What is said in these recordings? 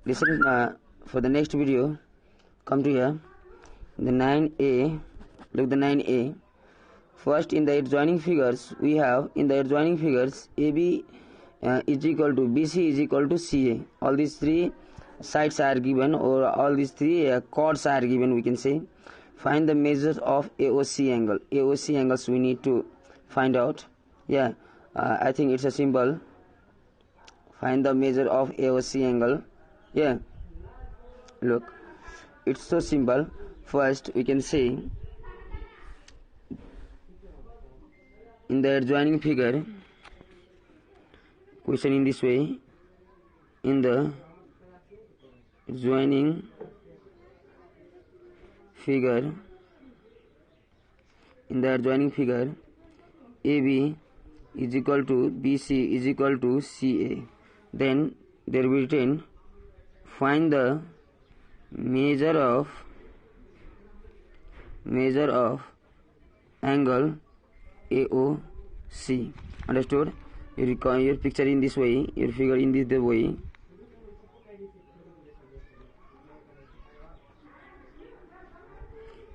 Listen for the next video. Come to here. The 9a. Look the 9a. First, in the adjoining figures, we have in the adjoining figures AB is equal to BC is equal to CA. All these three sides are given, or all these three chords are given, we can say. Find the measure of AOC angle. AOC angles we need to find out. Yeah, I think it's a symbol. Find the measure of AOC angle. Yeah, look, it's so simple. First, we can say in the adjoining figure, question in this way. In the adjoining figure, AB is equal to BC is equal to CA. Then there will be written, find the measure of angle AOC. Understood? Your picture in this way, your figure in this way.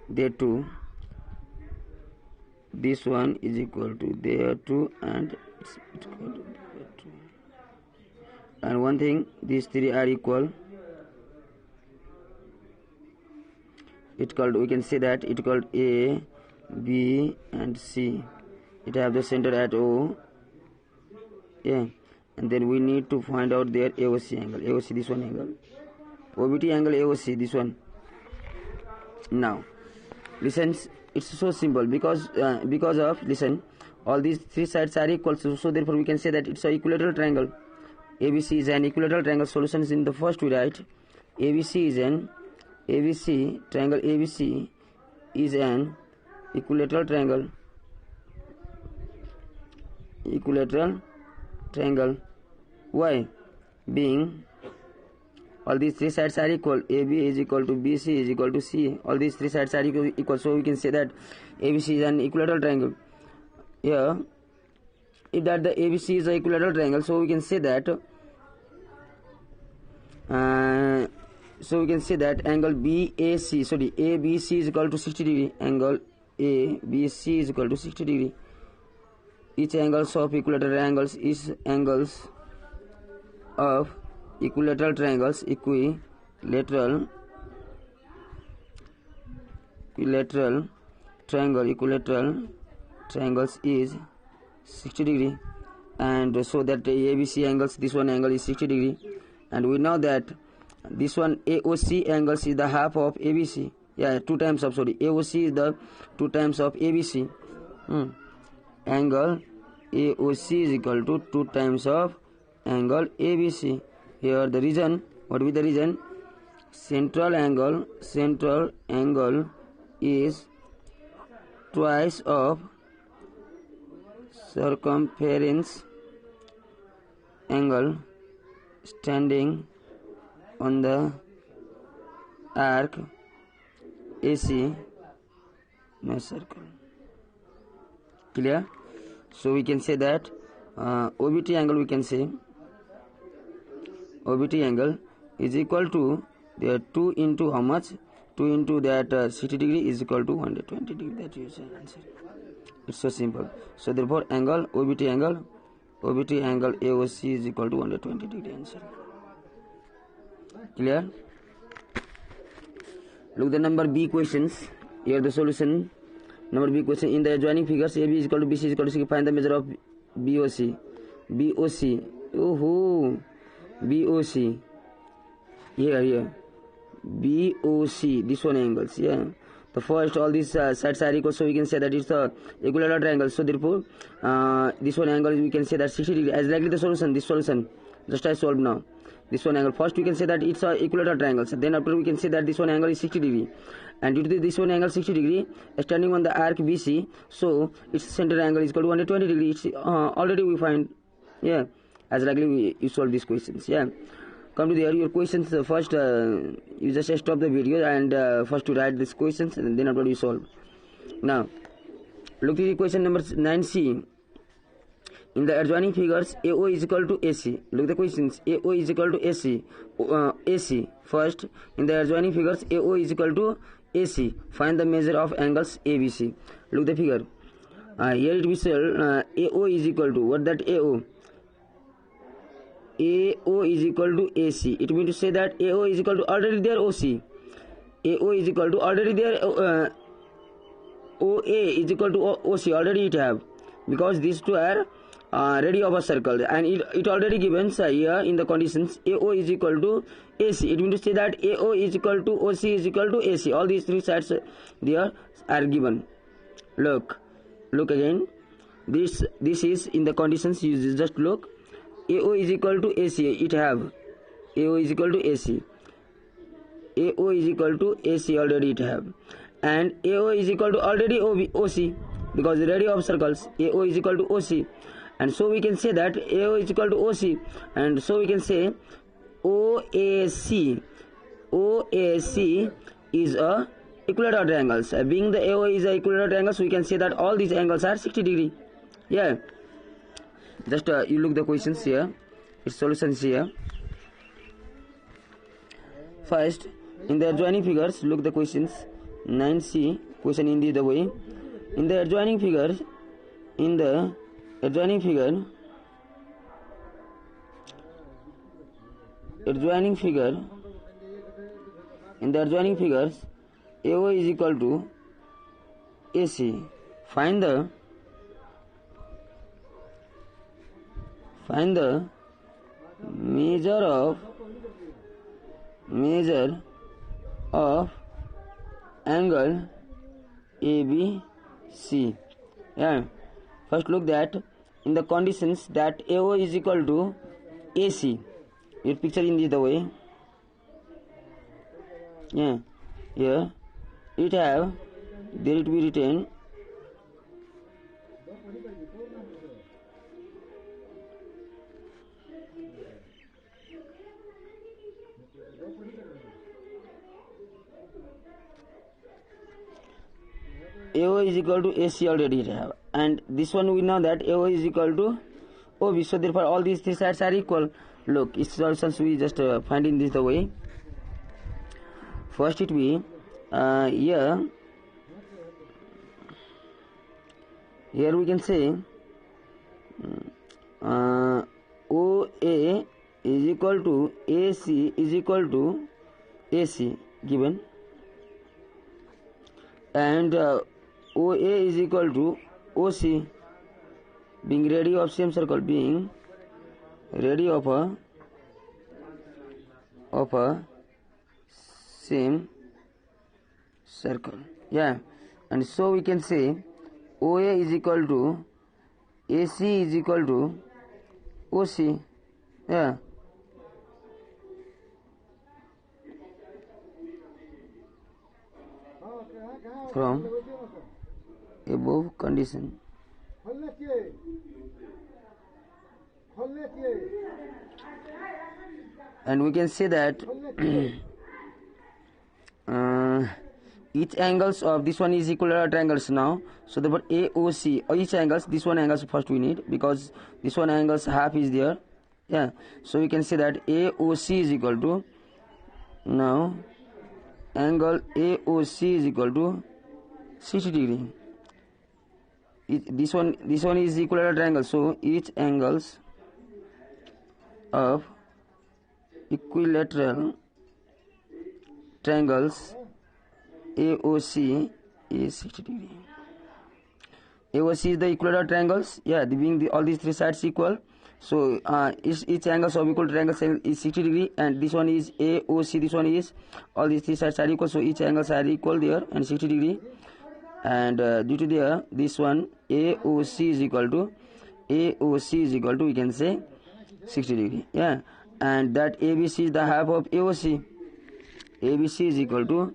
There too, this one is equal to there too, and it's equal to there too. And one thing, these three are equal. It called, we can say that it called A, B, and C. It have the center at O. Yeah, and then we need to find out their AOC angle. AOC, this one angle. OBT angle AOC, this one. Now, listen, it's so simple because of listen, all these three sides are equal, so therefore we can say that it's an equilateral triangle. ABC is an equilateral triangle. Solution is in the first we write triangle ABC is an equilateral triangle. Why? Being all these three sides are equal. AB is equal to BC is equal to C. All these three sides are equal, so we can say that ABC is an equilateral triangle. Here, if that the ABC is an equilateral triangle, so we can say that angle BAC, sorry, ABC is equal to 60 degree. Angle ABC is equal to 60 degree. Each angles of equilateral angles is angles of equilateral triangles. Equilateral triangles is 60 degree, and so that ABC angles, this one angle is 60 degree, and we know that this one AOC angles is the half of ABC. Yeah, AOC is the 2 times of ABC. Angle AOC is equal to 2 times of angle ABC. Here the reason, what will be the reason? Central angle is twice of circumference angle standing on the arc AC no circle. Clear? So we can say that OBT angle, we can say OBT angle is equal to the 2 into how much? 2 into that 60 degree is equal to 120 degree. That is an answer. It's so simple. So therefore angle OBT angle AOC is equal to 120 degree. Answer. Clear? Look the number B questions. Here the solution. Number B question, in the adjoining figures AB is equal to BC is equal to C. Find the measure of BOC. BOC. Here. BOC. This one angles. Yeah. The first, all these sides are equal, so we can say that it's a equilateral triangle. So therefore, this one angle we can say that 60 degree. As likely the solution. This solution. Just I solved now. This one angle. First we can say that it's a equilateral triangle. So then after we can say that this one angle is 60 degree. And due to this one angle 60 degree standing on the arc BC, so its center angle is equal to 120 degree. It's already we find. Yeah. As likely you solve these questions. Yeah. Come to your questions. First you just stop the video and first to write these questions, and then after you solve. Now look at the question number 9C. in the adjoining figures, AO is equal to AC. Look the questions. AO is equal to AC. AC. First, in the adjoining figures, AO is equal to AC. Find the measure of angles ABC. Look the figure. Here it will say AO is equal to, what that AO? AO is equal to AC. It means to say that AO is equal to already there OC. AO is equal to already there OA is equal to OC. Already it have, because these two are radio of a circle, and it already given here in the conditions AO is equal to AC. It means to say that AO is equal to OC is equal to AC. All these three sides there are given. Look again. This is in the conditions. You just look. AO is equal to AC. It have AO is equal to AC. AO is equal to AC. Already it have, and AO is equal to already OC, because the radio of circles. AO is equal to OC, and so we can say that AO is equal to OC, and so we can say OAC is a equilateral triangles. Being the AO is a equilateral triangle, so we can say that all these angles are 60 degree. Yeah, just you look the questions here, its solutions here. First, in the adjoining figures, look the questions. 9C question in the way. In the adjoining figures, in the adjoining figure, in the adjoining figures, AO is equal to AC. Find the measure of angle ABC. Yeah. First look that in the conditions that AO is equal to AC. Your picture in this way. Yeah. Here it have, there it be written AO is equal to AC. Already it have, and this one we know that AO is equal to OB, so therefore all these three sides are equal. Look, its solutions we just find in this the way. First it be here we can say OA is equal to AC is equal to AC given, and OA is equal to OC, being radio of same circle, being radio of a same circle. Yeah, and so we can say OA is equal to AC is equal to OC. Yeah. From above condition. And we can say that each angles of this one is equilateral triangles now. So therefore AOC, each angles, this one angles first we need, because this one angles half is there. Yeah, so we can say that AOC is equal to, now angle AOC is equal to 60 degree. This one is equilateral triangle, so each angles of equilateral triangles AOC is 60 degree. AOC is the equilateral triangles. Yeah, being all these three sides equal, so each angles of equal triangles is 60 degree, and this one is AOC, this one is, all these three sides are equal, so each angles are equal there and 60 degree, and due to there this one AOC is equal to we can say 60 degree. Yeah, and that ABC is the half of AOC. ABC is equal to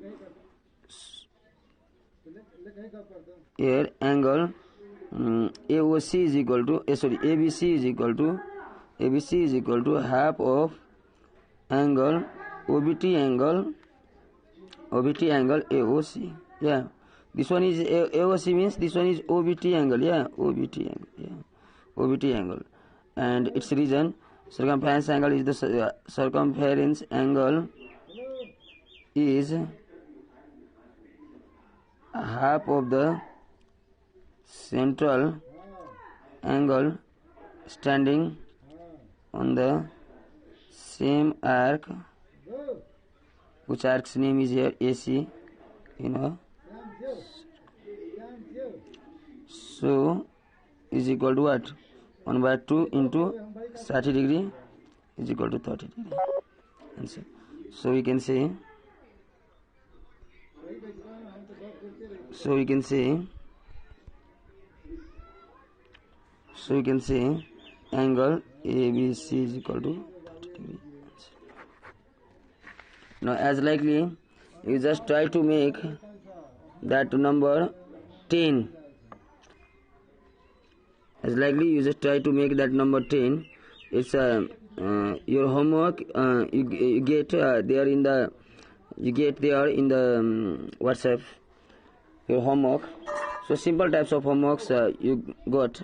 here angle AOC is equal to ABC is equal to half of angle OBT angle AOC. Yeah, this one is AOC, means this one is OBT angle. Yeah, OBT angle. Yeah, OBT angle, and its region. Circumference angle is the circumference angle is half of the central angle standing on the same arc, which arc's name is here AC, so is equal to what? 1/2 into 30 degree is equal to 30 degree. Answer. So we can say angle ABC is equal to 30 degree. Now as likely you just try to make that number 10. As likely you just try to make that number 10. It's your homework. You get there in the WhatsApp your homework. So simple types of homeworks you got.